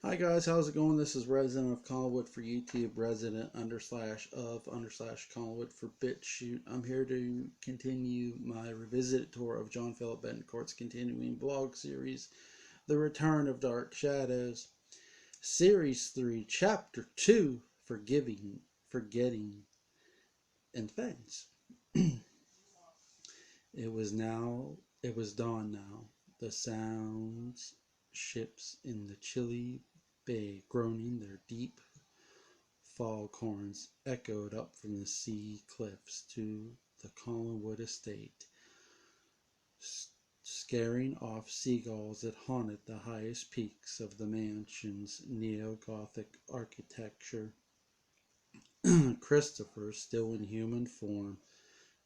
Hi guys, how's it going? This is Resident of Collinwood for YouTube, Resident _of Collinwood for BitChute. I'm here to continue my revisited tour of John Philip Betancourt's continuing blog series, The Return of Dark Shadows, Series 3, Chapter 2, Forgiving, Forgetting, and Fangs. It was dawn now. The sounds, ships in the chilly bay groaning their deep foghorns echoed up from the sea cliffs to the Collinwood estate, scaring off seagulls that haunted the highest peaks of the mansion's neo-Gothic architecture. Christopher, still in human form,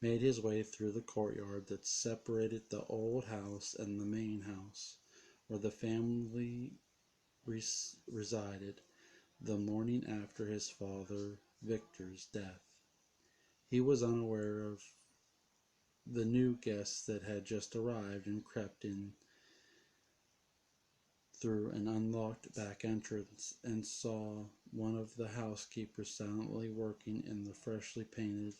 made his way through the courtyard that separated the old house and the main house, where the family resided the morning after his father Victor's death. He was unaware of the new guests that had just arrived and crept in through an unlocked back entrance and saw one of the housekeepers silently working in the freshly painted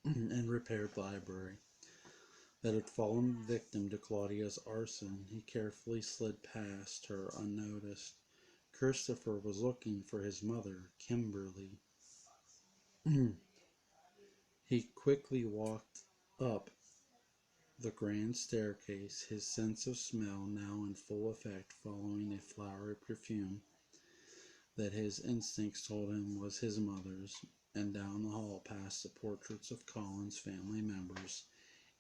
and repaired library that had fallen victim to Claudia's arson. He carefully slid past her unnoticed. Christopher was looking for his mother, Kimberly. He quickly walked up the grand staircase, his sense of smell now in full effect, following a flowery perfume that his instincts told him was his mother's, and down the hall past the portraits of Colin's family members,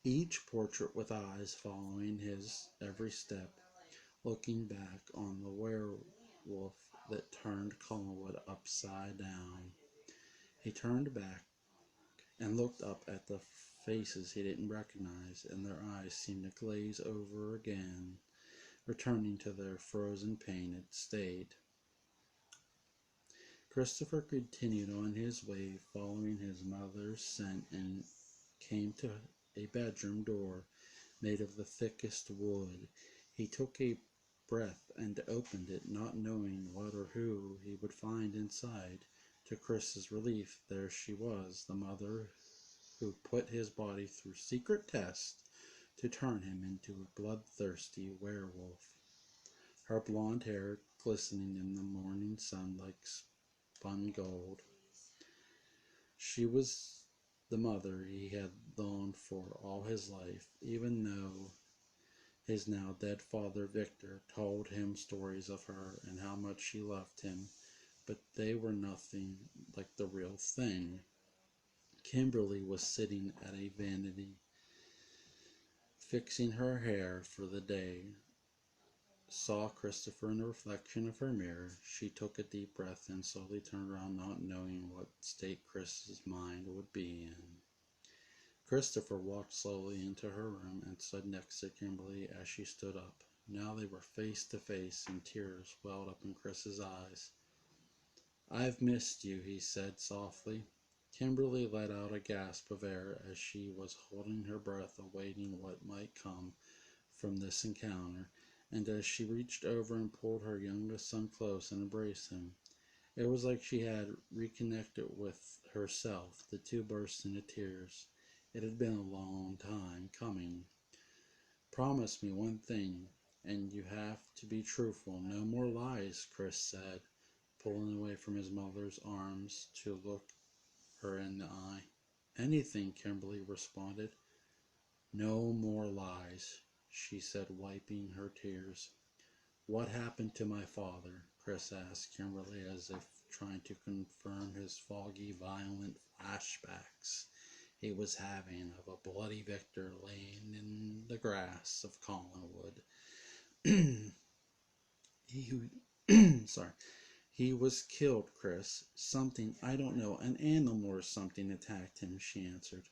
each portrait with eyes following his every step, looking back on the werewolf that turned Collinwood upside down. He turned back and looked up at the faces he didn't recognize, and their eyes seemed to glaze over again, returning to their frozen painted state. Christopher continued on his way, following his mother's scent, and came to a bedroom door made of the thickest wood. He took a breath and opened it, not knowing what or who he would find inside. To Chris's relief, there she was, the mother who put his body through secret tests to turn him into a bloodthirsty werewolf. Her blonde hair glistening in the morning sun like spun gold. She was the mother he had longed for all his life, even though his now dead father Victor told him stories of her and how much she loved him, but they were nothing like the real thing. Kimberly was sitting at a vanity, fixing her hair for the day. Saw Christopher in the reflection of her mirror. She took a deep breath and slowly turned around, not knowing what state Chris's mind would be in. Christopher walked slowly into her room and stood next to Kimberly as she stood up. Now they were face to face, and tears welled up in Chris's eyes. "I've missed you," he said softly. Kimberly let out a gasp of air as she was holding her breath, awaiting what might come from this encounter, and as she reached over and pulled her youngest son close and embraced him, it was like she had reconnected with herself. The two burst into tears. It had been a long time coming. "Promise me one thing, and you have to be truthful. No more lies," Chris said, pulling away from his mother's arms to look her in the eye. "Anything," Kimberly responded. "No more lies," she said, wiping her tears. "What happened to my father?" Chris asked Kimberly, as if trying to confirm his foggy, violent flashbacks he was having of a bloody Victor laying in the grass of Collinwood. He was killed, Chris. Something, I don't know, an animal or something attacked him," she answered.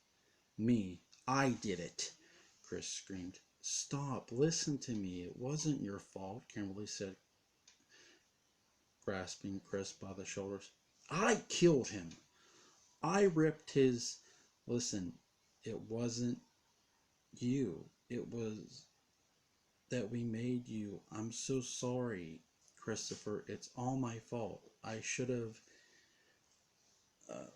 "Me. I did it," Chris screamed. "Stop. Listen to me. It wasn't your fault," Kimberly said, grasping Chris by the shoulders. "I killed him. I ripped his... Listen, it wasn't you. It was that we made you. I'm so sorry, Christopher. It's all my fault. I should have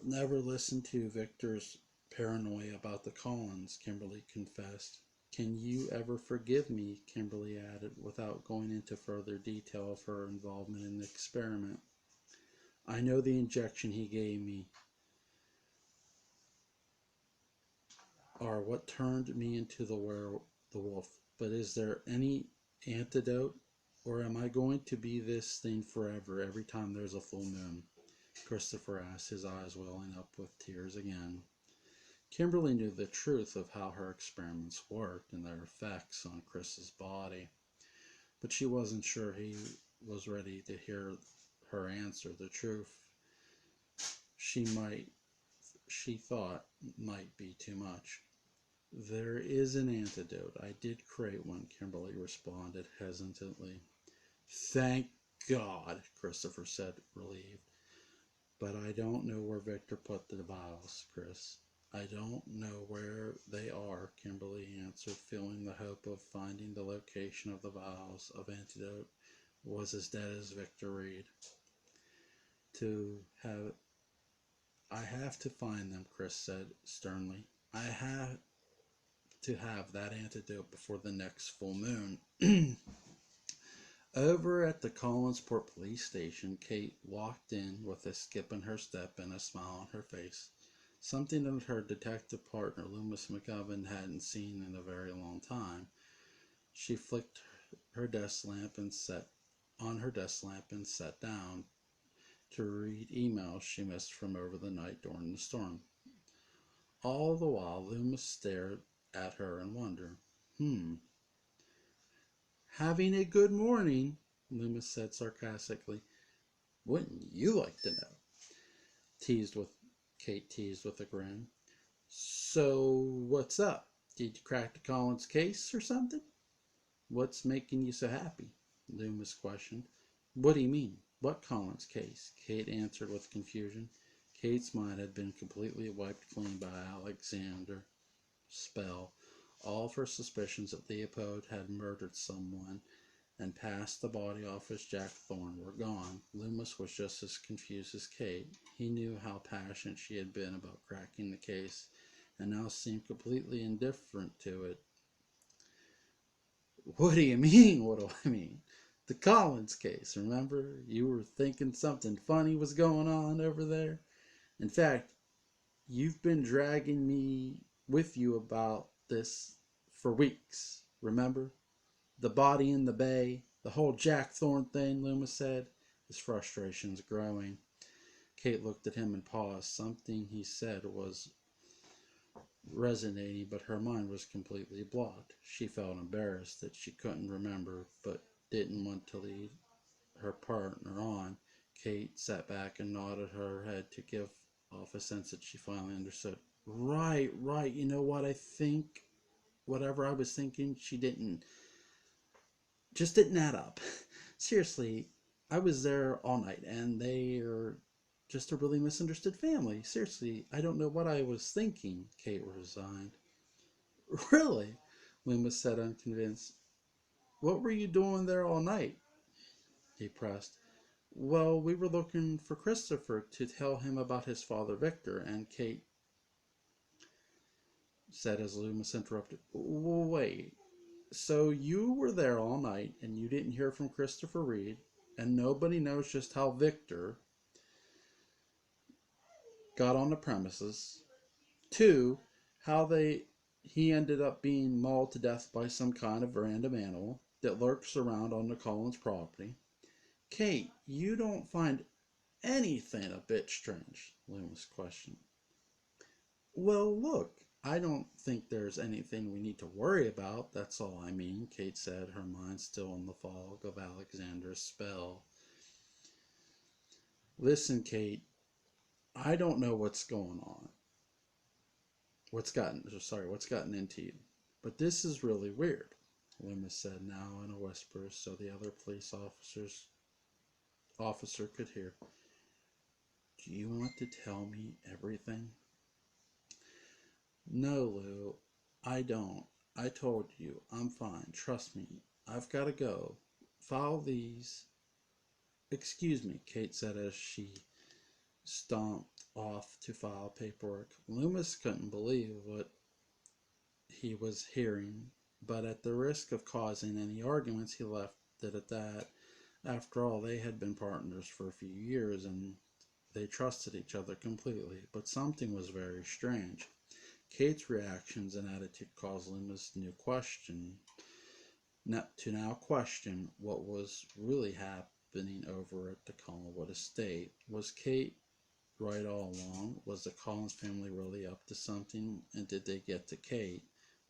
never listened to Victor's paranoia about the Collins, Kimberly confessed. Can you ever forgive me? Kimberly added, without going into further detail of her involvement in the experiment. I know the injection he gave me are what turned me into the wolf, but is there any antidote? Or am I going to be this thing forever every time there's a full moon? Christopher asked, his eyes welling up with tears again. Kimberly knew the truth of how her experiments worked and their effects on Chris's body, but she wasn't sure he was ready to hear her answer. The truth she thought might be too much. There is an antidote. I did create one, Kimberly responded hesitantly. Thank God, Christopher said, relieved. But I don't know where Victor put the vials, Chris. I don't know where they are, Kimberly answered, feeling the hope of finding the location of the vials of antidote was as dead as Victor Reed. I have to find them, Chris said sternly. I have to have that antidote before the next full moon. Over at the Collinsport police station, Kate walked in with a skip in her step and a smile on her face. Something that her detective partner, Loomis McGovern, hadn't seen in a very long time. She flicked her desk lamp and sat down to read emails she missed from over the night during the storm. All the while, Loomis stared at her in wonder. Having a good morning, Loomis said sarcastically. Wouldn't you like to know? Kate teased with a grin. So, what's up? Did you crack the Collins case or something? What's making you so happy? Loomis questioned. What do you mean? What Collins case? Kate answered with confusion. Kate's mind had been completely wiped clean by Alexander's spell. All of her suspicions that Leopold had murdered someone and passed the body off as Jack Thorne were gone. Loomis was just as confused as Kate. He knew how passionate she had been about cracking the case, and now seemed completely indifferent to it. What do you mean? What do I mean? The Collins case, remember? You were thinking something funny was going on over there? In fact, you've been dragging me with you about this for weeks, remember? The body in the bay, the whole Jack Thorne thing, Loomis said, his frustrations growing. Kate looked at him and paused. Something he said was resonating, but her mind was completely blocked. She felt embarrassed that she couldn't remember, but didn't want to lead her partner on. Kate sat back and nodded her head to give off a sense that she finally understood. Right. You know what I think? Whatever I was thinking, just didn't add up. Seriously, I was there all night, and they are just a really misunderstood family. Seriously, I don't know what I was thinking, Kate resigned. Really? Loomis said, unconvinced. What were you doing there all night? He pressed. Well, we were looking for Christopher to tell him about his father, Victor, and Kate said as Loomis interrupted. Wait, so you were there all night and you didn't hear from Christopher Reed, and nobody knows just how Victor got on the premises. 2, how he ended up being mauled to death by some kind of random animal that lurks around on the Collins property. Kate, you don't find anything a bit strange? Loomis questioned. Well, look, I don't think there's anything we need to worry about, that's all I mean, Kate said, her mind still in the fog of Alexander's spell. Listen, Kate, I don't know what's going on. What's gotten into you. But this is really weird, Loomis said, now in a whisper so the other police officer could hear. Do you want to tell me everything? No, Lou, I don't. I told you, I'm fine. Trust me. I've got to go. File these. Excuse me, Kate said as she stomped off to file paperwork. Loomis couldn't believe what he was hearing, but at the risk of causing any arguments, he left it at that. After all, they had been partners for a few years and they trusted each other completely, but something was very strange. Kate's reactions and attitude caused Loomis to now question what was really happening over at the Collinwood estate. Was Kate right all along? Was the Collins family really up to something, and did they get to Kate?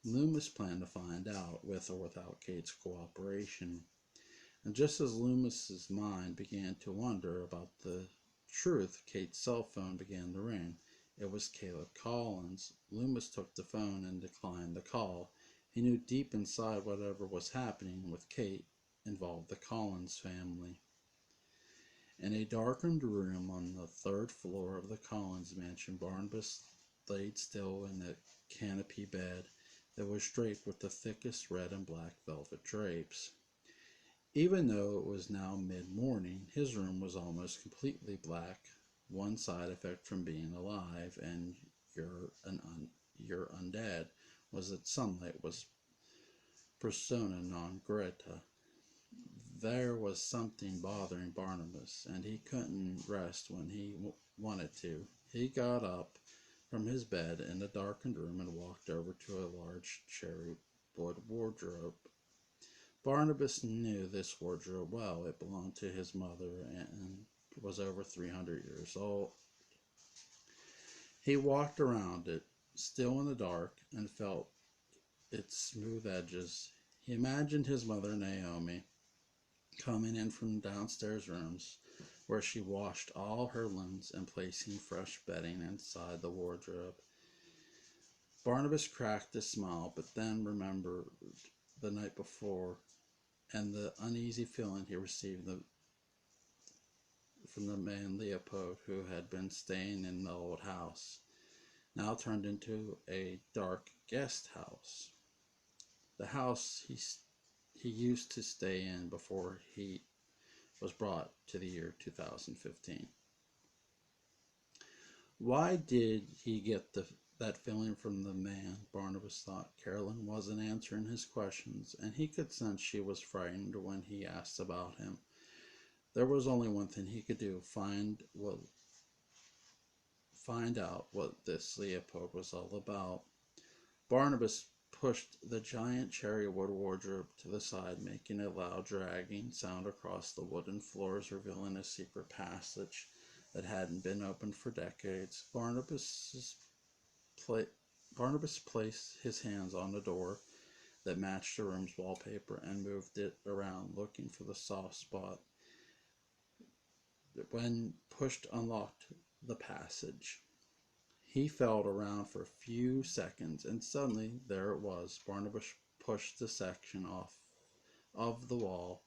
Loomis planned to find out, with or without Kate's cooperation. And just as Loomis's mind began to wonder about the truth, Kate's cell phone began to ring. It was Caleb Collins. Loomis took the phone and declined the call. He knew deep inside whatever was happening with Kate involved the Collins family. In a darkened room on the third floor of the Collins mansion, Barnabas laid still in a canopy bed that was draped with the thickest red and black velvet drapes. Even though it was now mid-morning, his room was almost completely black, one side effect from being alive, and you're undead, was that sunlight was persona non grata. There was something bothering Barnabas, and he couldn't rest when he wanted to. He got up from his bed in the darkened room and walked over to a large cherry wood wardrobe. Barnabas knew this wardrobe well. It belonged to his mother and was over 300 years old. He walked around it, still in the dark, and felt its smooth edges. He imagined his mother, Naomi, coming in from downstairs rooms where she washed all her limbs and placing fresh bedding inside the wardrobe. Barnabas cracked a smile, but then remembered the night before and the uneasy feeling he received from the man Leopold, who had been staying in the old house, now turned into a dark guest house. The house he used to stay in before he was brought to the year 2015. Why did he get that feeling from the man? Barnabas thought. Carolyn wasn't answering his questions, and he could sense she was frightened when he asked about him. There was only one thing he could do, find out what this Leopold was all about. Barnabas pushed the giant cherry wood wardrobe to the side, making a loud dragging sound across the wooden floors, revealing a secret passage that hadn't been opened for decades. Barnabas placed his hands on the door that matched the room's wallpaper and moved it around, looking for the soft spot. When pushed, unlocked the passage. He felt around for a few seconds, and suddenly there it was. Barnabas pushed the section off of the wall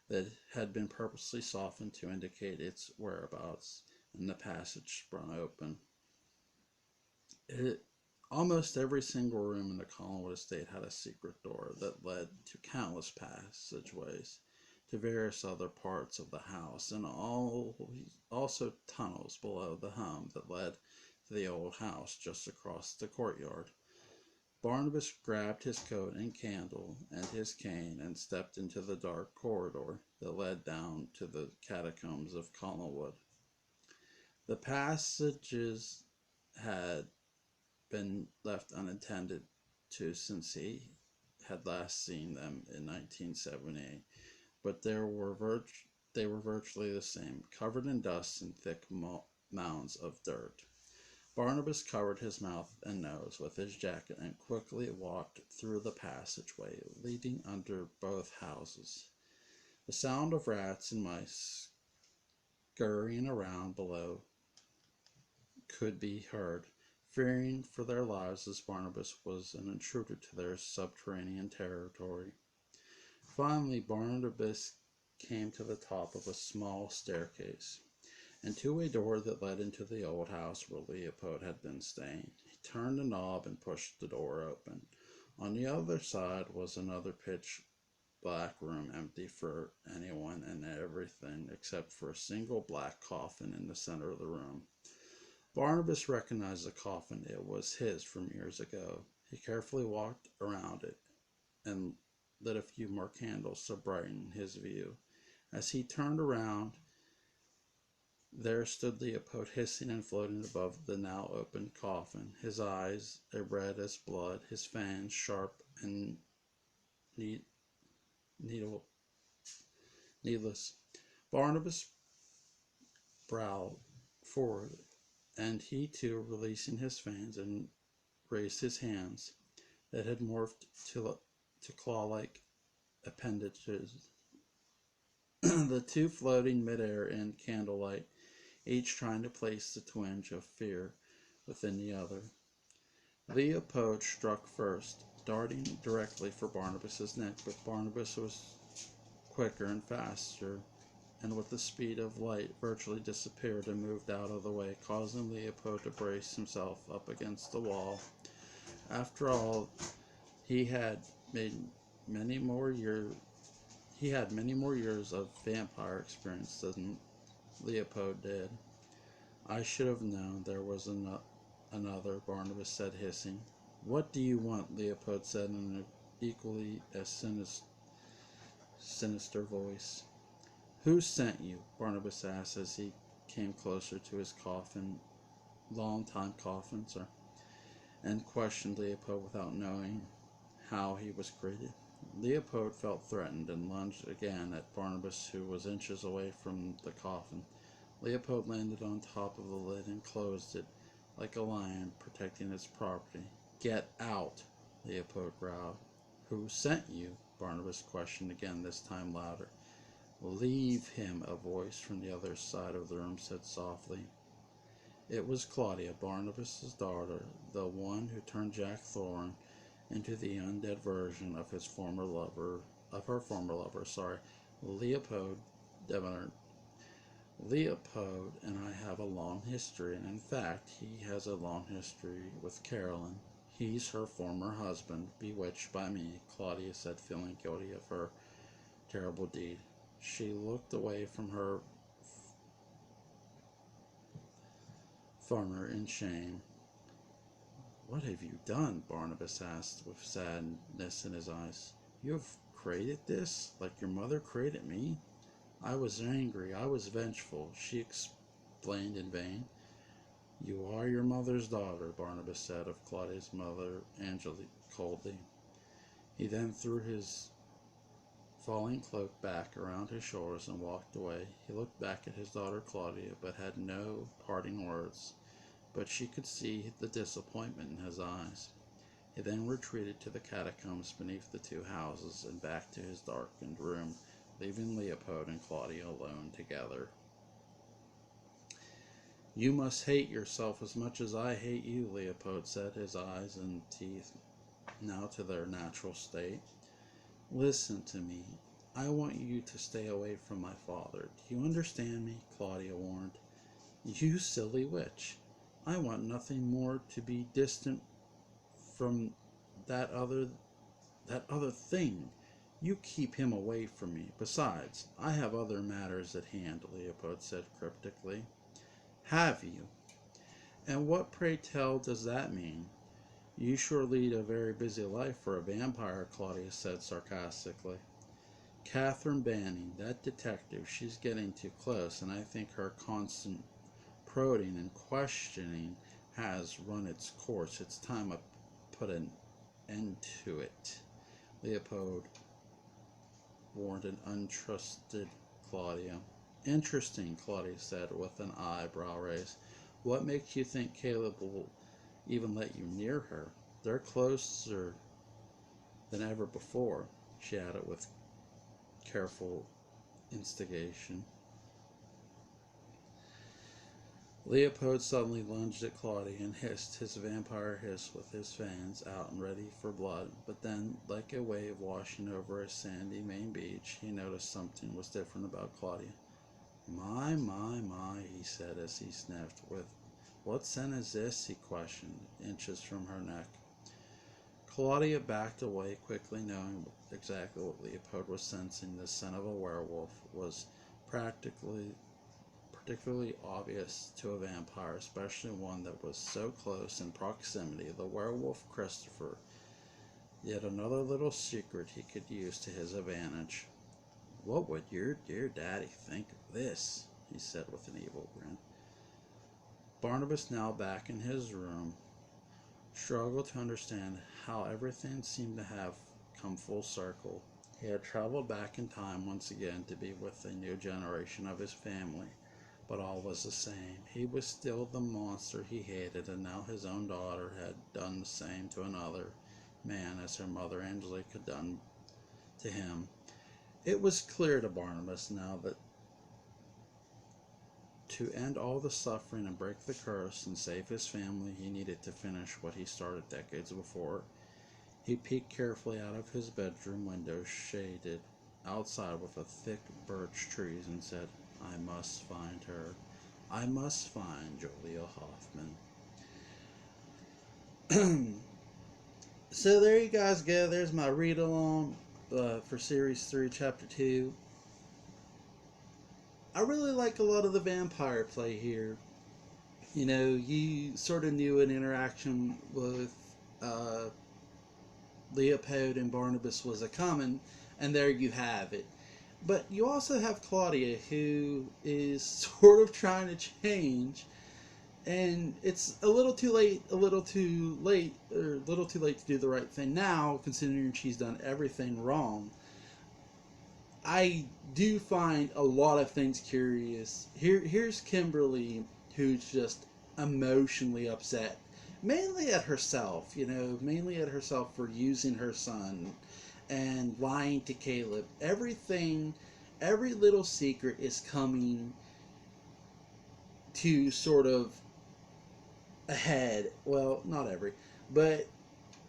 that had been purposely softened to indicate its whereabouts, and the passage sprung open. Almost every single room in the Collinwood estate had a secret door that led to countless passageways to various other parts of the house, and also tunnels below the home that led to the old house just across the courtyard. Barnabas grabbed his coat and candle and his cane and stepped into the dark corridor that led down to the catacombs of Collinwood. The passages had been left unattended to since he had last seen them in 1978, but they were virtually the same, covered in dust and thick mounds of dirt. Barnabas covered his mouth and nose with his jacket and quickly walked through the passageway leading under both houses. The sound of rats and mice scurrying around below could be heard. Fearing for their lives as Barnabas was an intruder to their subterranean territory. Finally, Barnabas came to the top of a small staircase and to a door that led into the old house where Leopold had been staying. He turned the knob and pushed the door open. On the other side was another pitch black room empty for anyone and everything except for a single black coffin in the center of the room. Barnabas recognized the coffin. It was his from years ago. He carefully walked around it and lit a few more candles to brighten his view. As he turned around, there stood Leopold, hissing and floating above the now opened coffin, his eyes a red as blood, his fangs sharp and needless. Barnabas browed forward, and he too, releasing his fangs, and raised his hands that had morphed to claw-like appendages. The two floating midair in candlelight, each trying to place the twinge of fear within the other. Leopold struck first, darting directly for Barnabas's neck, but Barnabas was quicker and faster, and with the speed of light virtually disappeared and moved out of the way, causing Leopold to brace himself up against the wall. After all, he had many more years of vampire experience than Leopold did. I should have known there was another, Barnabas said, hissing. What do you want? Leopold said in an equally as sinister voice. Who sent you? Barnabas asked as he came closer to his long-time coffin, and questioned Leopold without knowing how he was created. Leopold felt threatened and lunged again at Barnabas, who was inches away from the coffin. Leopold landed on top of the lid and closed it like a lion protecting its property. Get out, Leopold growled. Who sent you? Barnabas questioned again, this time louder. Leave him, a voice from the other side of the room said softly. It was Claudia, Barnabas's daughter, the one who turned Jack Thorne into the undead version of her former lover. Leopold demurred. Leopold and I have a long history, and in fact, he has a long history with Carolyn. He's her former husband, bewitched by me, Claudia said, feeling guilty of her terrible deed. She looked away from her farmer in shame. What have you done? Barnabas asked with sadness in his eyes. You have created this, like your mother created me? I was angry, I was vengeful, she explained in vain. You are your mother's daughter, Barnabas said of Claudia's mother, Angelique, coldly. He then threw his falling cloak back around his shoulders and walked away. He looked back at his daughter Claudia, but had no parting words, but she could see the disappointment in his eyes. He then retreated to the catacombs beneath the two houses and back to his darkened room, leaving Leopold and Claudia alone together. You must hate yourself as much as I hate you, Leopold said, his eyes and teeth now to their natural state. Listen to me. I want you to stay away from my father. Do you understand me? Claudia warned. You silly witch. I want nothing more to be distant from that other thing. You keep him away from me. Besides, I have other matters at hand, Leopold said cryptically. Have you? And what, pray tell, does that mean? You sure lead a very busy life for a vampire, Claudia said sarcastically. Catherine Banning, that detective, she's getting too close, and I think her constant prodding and questioning has run its course. It's time I put an end to it. Leopold warned an untrusted Claudia. Interesting, Claudia said with an eyebrow raise. What makes you think Caleb will even let you near her? They're closer than ever before, she added with careful instigation. Leopold suddenly lunged at Claudia and hissed his vampire hiss with his fangs out and ready for blood, but then, like a wave washing over a sandy Maine beach, he noticed something was different about Claudia. My, he said as he sniffed. What scent is this? He questioned, inches from her neck. Claudia backed away quickly, knowing exactly what Leopold was sensing. The scent of a werewolf was practically particularly obvious to a vampire, especially one that was so close in proximity. The werewolf Christopher, yet another little secret he could use to his advantage. What would your dear daddy think of this? He said with an evil grin. Barnabas, now back in his room, struggled to understand how everything seemed to have come full circle. He had traveled back in time once again to be with a new generation of his family, but all was the same. He was still the monster he hated, and now his own daughter had done the same to another man as her mother Angelique had done to him. It was clear to Barnabas now that to end all the suffering and break the curse and save his family, he needed to finish what he started decades before. He peeked carefully out of his bedroom window, shaded outside with a thick birch trees, and said, I must find her. I must find Julia Hoffman. So there you guys go. There's my read along for Series 3, Chapter 2. I really like a lot of the vampire play here. You know, you sort of knew an interaction with Leopold and Barnabas was a common, and there you have it. But you also have Claudia, who is sort of trying to change, and it's a little too late to do the right thing now, considering she's done everything wrong. I do find a lot of things curious. Here's Kimberly, who's just emotionally upset, mainly at herself, mainly at herself for using her son and lying to Caleb. Every little secret is coming to sort of ahead. Well, not every, but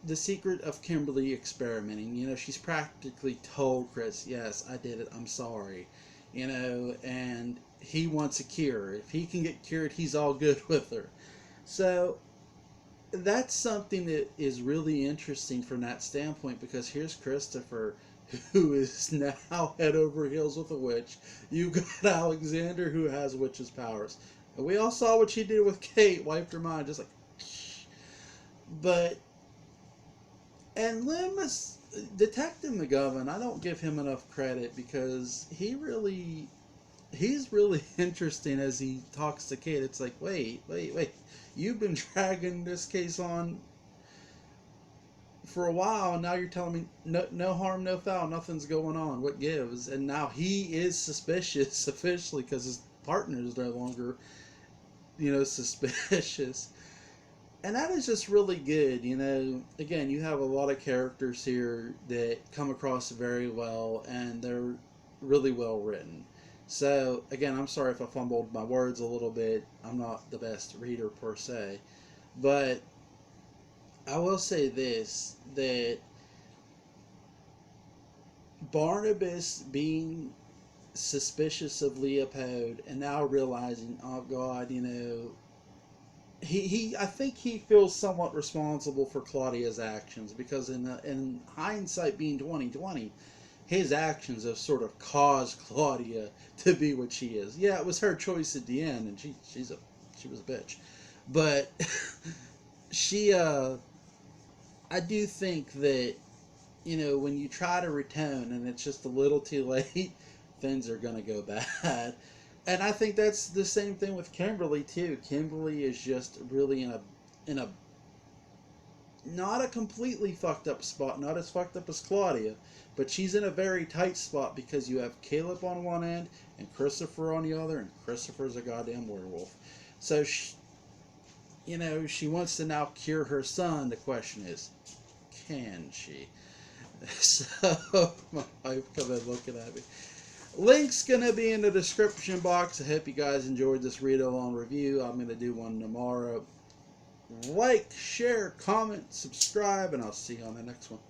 the secret of Kimberly experimenting. She's practically told Chris, yes, I did it, I'm sorry. And he wants a cure. If he can get cured, he's all good with her. So that's something that is really interesting from that standpoint, because here's Christopher, who is now head over heels with a witch. You've got Alexander, who has witch's powers. And we all saw what she did with Kate, wiped her mind, just like... But... And Loomis, Detective McGovern, I don't give him enough credit, because he's really interesting as he talks to Kate. It's like, wait. You've been dragging this case on for a while, and now you're telling me no harm, no foul, nothing's going on. What gives? And now he is suspicious officially because his partner is no longer, suspicious. And that is just really good. Again, you have a lot of characters here that come across very well, and they're really well written. So, again, I'm sorry if I fumbled my words a little bit. I'm not the best reader per se. But I will say this, that Barnabas being suspicious of Leopold and now realizing, oh God, I think he feels somewhat responsible for Claudia's actions, because in hindsight being 2020, his actions have sort of caused Claudia to be what she is. Yeah, it was her choice at the end, and she was a bitch. But I do think that, when you try to retone and it's just a little too late, things are going to go bad. And I think that's the same thing with Kimberly too. Kimberly is just really in a not a completely fucked up spot, not as fucked up as Claudia, but she's in a very tight spot because you have Caleb on one end and Christopher on the other, and Christopher's a goddamn werewolf. So she wants to now cure her son. The question is, can she? So my wife come in looking at me. Link's going to be in the description box. I hope you guys enjoyed this read-along review. I'm going to do one tomorrow. Like, share, comment, subscribe, and I'll see you on the next one.